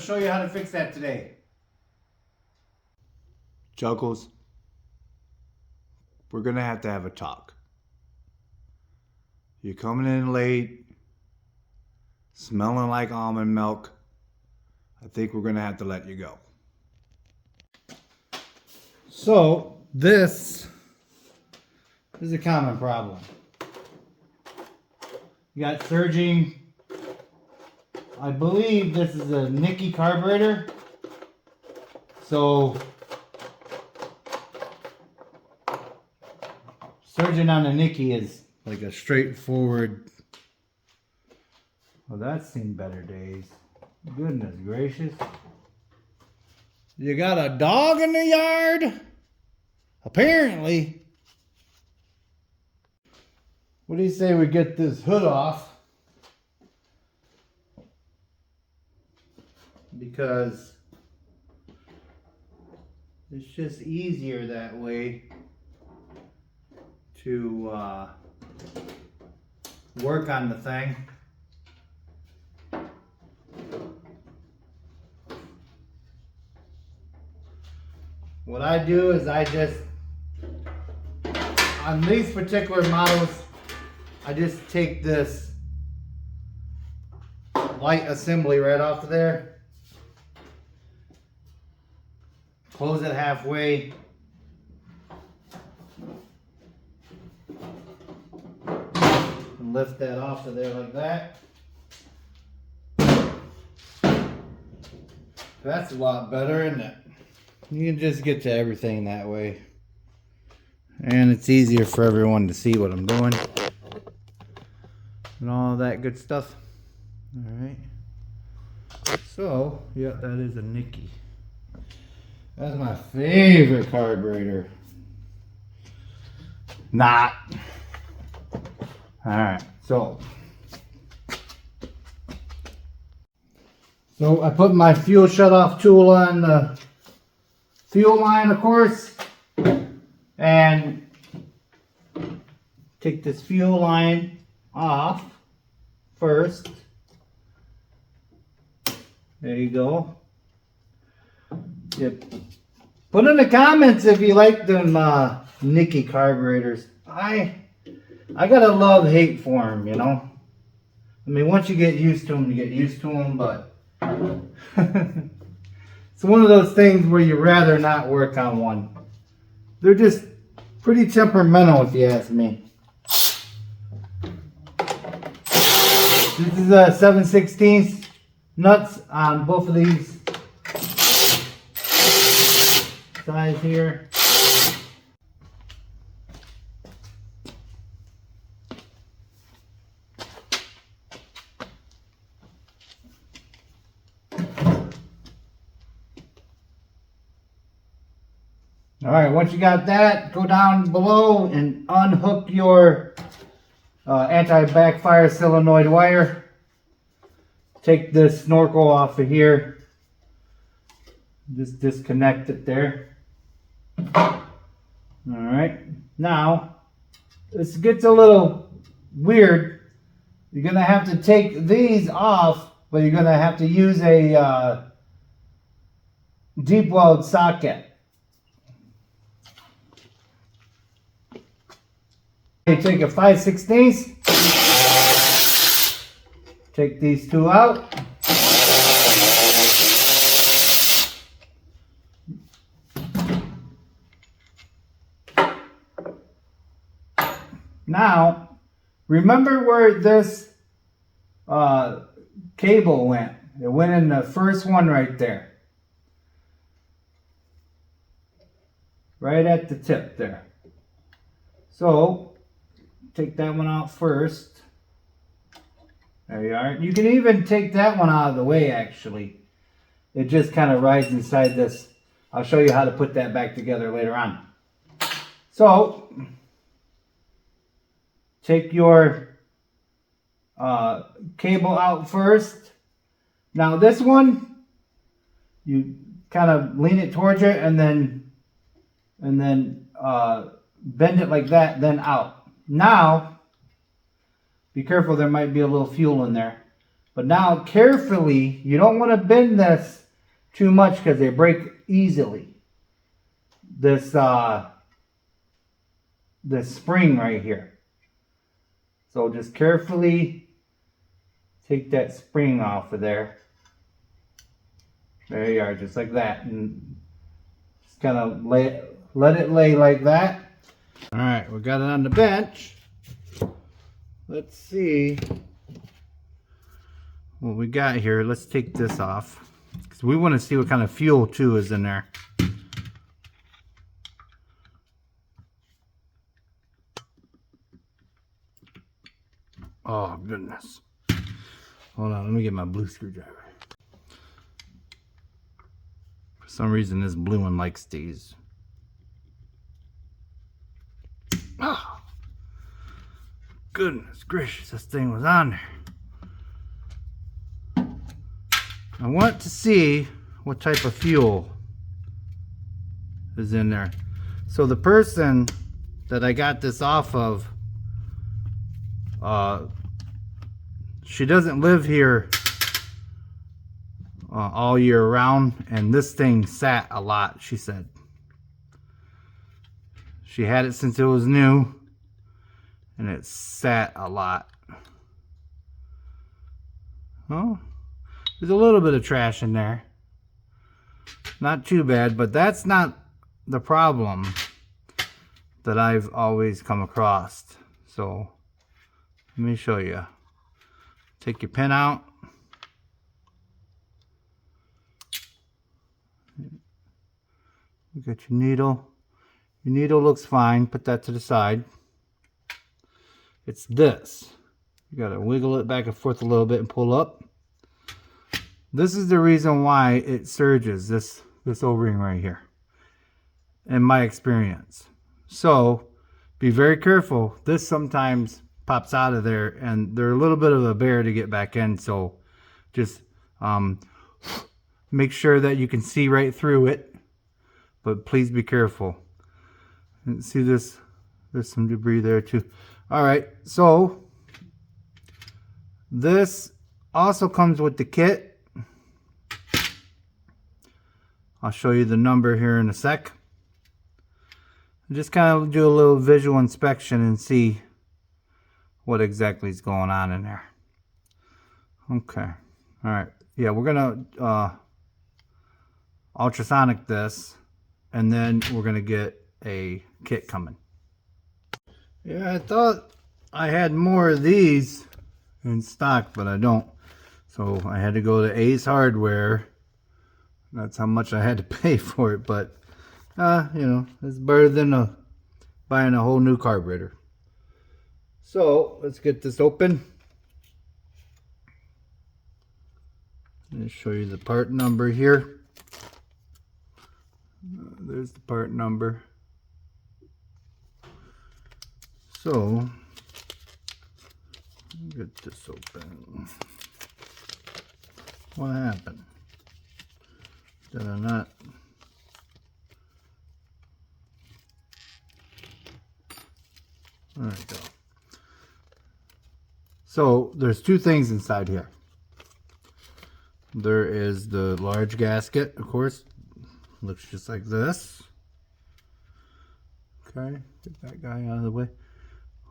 show you how to fix that today. Juggles, we're gonna have to have a talk. You're coming in late, smelling like almond milk. I think we're gonna have to let you go. So this is a common problem. You got surging. I believe this is a NIkki carburetor. So surging on a NIkki is like a straightforward. Well, that's seen better days. Goodness gracious. You got a dog in the yard? Apparently. What do you say we get this hood off? Because it's just easier that way to work on the thing. What I do is I just, on these particular models, I just take this light assembly right off of there, close it halfway, and lift that off of there like that. That's a lot better, isn't it? You can just get to everything that way. And it's easier for everyone to see what I'm doing. And all that good stuff. Alright. So, yeah, that is a NIkki. That's my favorite carburetor. Not. Alright, so I put my fuel shutoff tool on the fuel line, of course, and take this fuel line off first. There you go. Yep. Put in the comments if you like them NIkki carburetors. I got a love-hate for them, you know. I mean, once you get used to them, you get used to them, but it's one of those things where you'd rather not work on one. They're just pretty temperamental, if you ask me. This is a 7/16 nuts on both of these sides here. Alright, once you got that, go down below and unhook your anti-backfire solenoid wire. Take this snorkel off of here. Just disconnect it there. Alright, now this gets a little weird. You're going to have to take these off, but you're going to have to use a deep weld socket. Take a 5/16, take these two out. Now, remember where this cable went? It went in the first one right there. Right at the tip there. So, take that one out first. There you are. You can even take that one out of the way, actually. It just kind of rides inside this. I'll show you how to put that back together later on. So, take your cable out first. Now this one, you kind of lean it towards you and then bend it like that, then out. Now, be careful, there might be a little fuel in there. But now carefully, you don't want to bend this too much because they break easily. This spring right here. So just carefully take that spring off of there. There you are, just like that. And just kind of let it lay like that. All right, we got it on the bench. Let's see what we got here. Let's take this off because we want to see what kind of fuel too is in there. Oh goodness. Hold on, let me get my blue screwdriver. For some reason this blue one likes these. Oh, goodness gracious, this thing was on there. I want to see what type of fuel is in there. So the person that I got this off of, she doesn't live here all year round, and this thing sat a lot, she said. She had it since it was new, and it sat a lot. Oh, there's a little bit of trash in there. Not too bad, but that's not the problem that I've always come across. So, let me show you. Take your pin out. You got your needle. Your needle looks fine. Put that to the side. It's this. You gotta wiggle it back and forth a little bit and pull up. This is the reason why it surges, this O-ring right here, in my experience. So be very careful. This sometimes pops out of there, and they're a little bit of a bear to get back in. So just make sure that you can see right through it, but please be careful. And see this, there's some debris there too. All right, so this also comes with the kit. I'll show you the number here in a sec. Just kind of do a little visual inspection and see what exactly is going on in there. Okay. All right. Yeah, we're gonna ultrasonic this, and then we're gonna get a kit coming. Yeah, I thought I had more of these in stock, but I don't. So I had to go to Ace Hardware. That's how much I had to pay for it, but you know, it's better than buying a whole new carburetor. So let's get this open. Let me show you the part number here. There's the part number. So get this open. What happened? Did I not? There we go. So there's two things inside here. There is the large gasket, of course. Looks just like this. Okay, get that guy out of the way.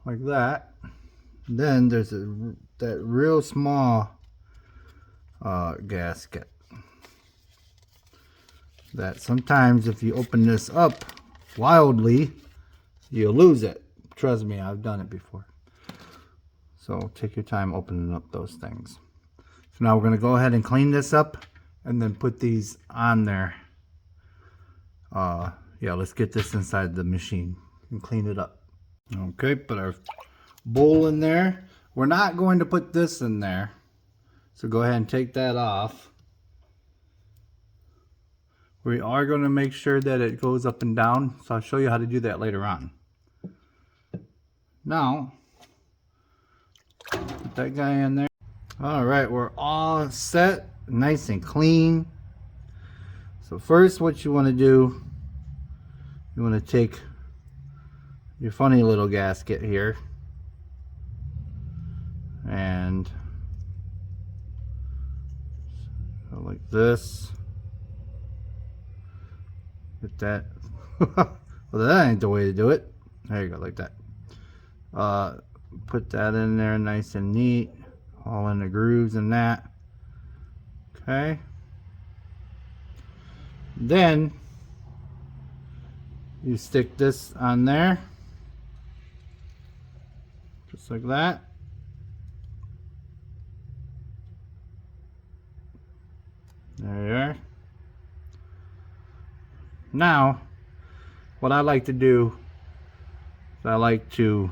Like that. Then there's that real small gasket. That sometimes if you open this up wildly, you'll lose it. Trust me, I've done it before. So take your time opening up those things. So now we're going to go ahead and clean this up and then put these on there. Yeah, let's get this inside the machine and clean it up. Okay, put our bowl in there. We're not going to put this in there. So go ahead and take that off. We are going to make sure that it goes up and down. So I'll show you how to do that later on. Now, put that guy in there. All right, we're all set, nice and clean. So first what you want to do, you want to take your funny little gasket here and Go like this. Get that. Well, that ain't the way to do it. There you go, like that. Put that in there nice and neat, all in the grooves and that. Okay. Then you stick this on there, just like that. There you are. Now, what I like to do is I like to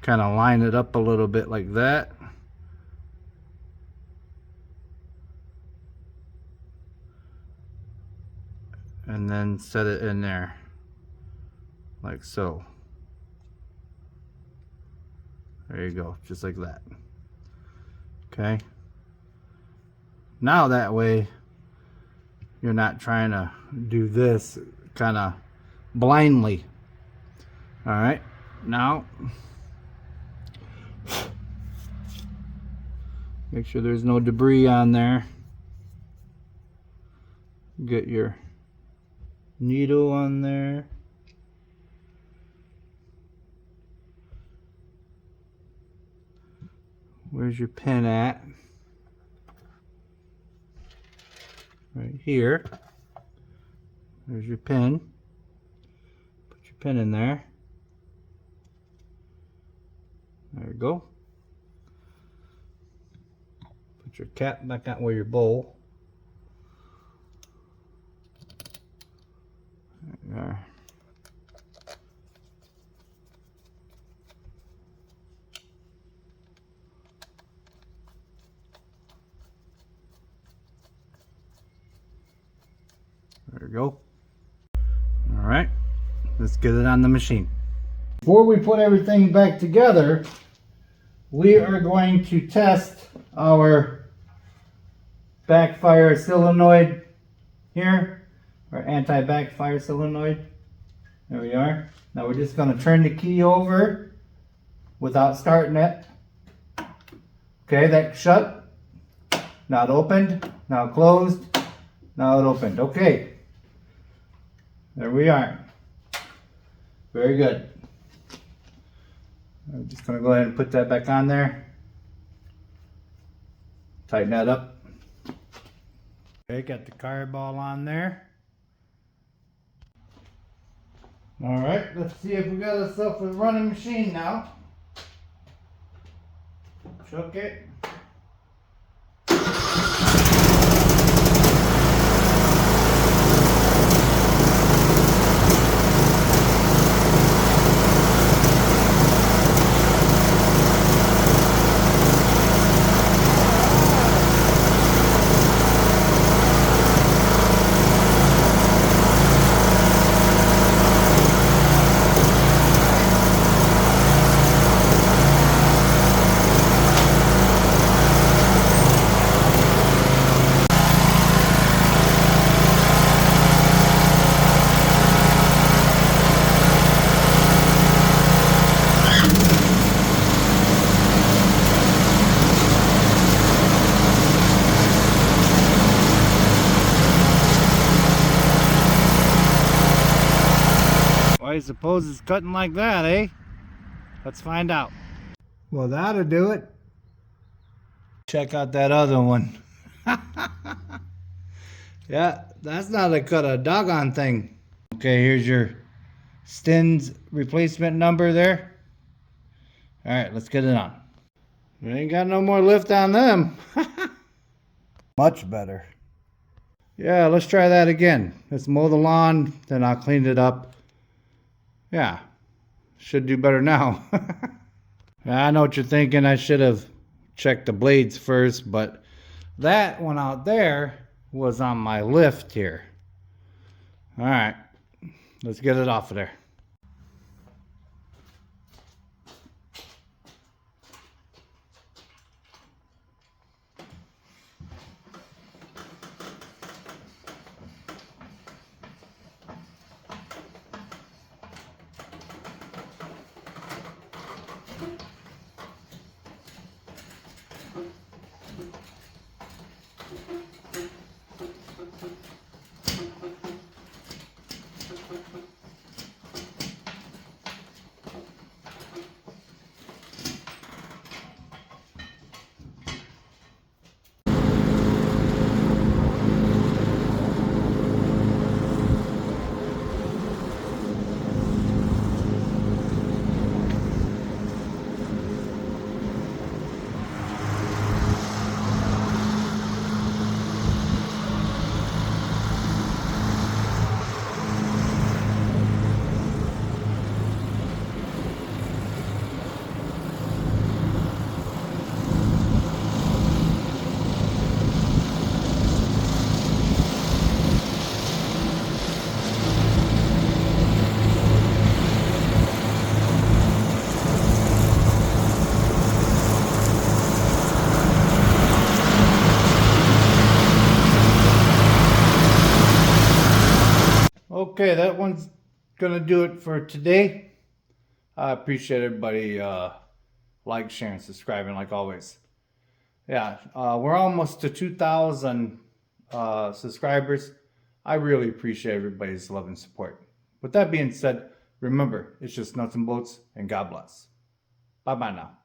kind of line it up a little bit like that. And then set it in there like so. There you go, just like that. Okay. Now that way you're not trying to do this kind of blindly. All right. Now make sure there's no debris on there. Get your needle on there. Where's your pin at? Right here. There's your pin. Put your pin in there. There you go. Put your cap back out with your bowl. There you are. There you go. All right, let's get it on the machine. Before we put everything back together, we are going to test our backfire solenoid here, our anti-backfire solenoid. There we are. Now we're just going to turn the key over without starting it. Okay, that's shut. Now it opened. Now it closed. Now it opened. Okay. There we are. Very good. I'm just going to go ahead and put that back on there. Tighten that up. Okay, got the carb ball on there. Alright, let's see if we got ourselves a running machine now. Choke it. I suppose it's cutting like that, eh? Let's find out. Well, that'll do it. Check out that other one. Yeah, that's not a cut a doggone thing. Okay, here's your Stins replacement number there. Alright, let's get it on. We ain't got no more lift on them. Much better. Yeah, let's try that again. Let's mow the lawn, then I'll clean it up. Yeah, should do better now. I know what you're thinking. I should have checked the blades first, but that one out there was on my lift here. All right, let's get it off of there. Okay, that one's gonna do it for today. I appreciate everybody like, sharing, subscribing like always. Yeah, we're almost to 2,000 subscribers. I really appreciate everybody's love and support. With that being said, remember, it's just nuts and bolts, and God bless. Bye-bye now.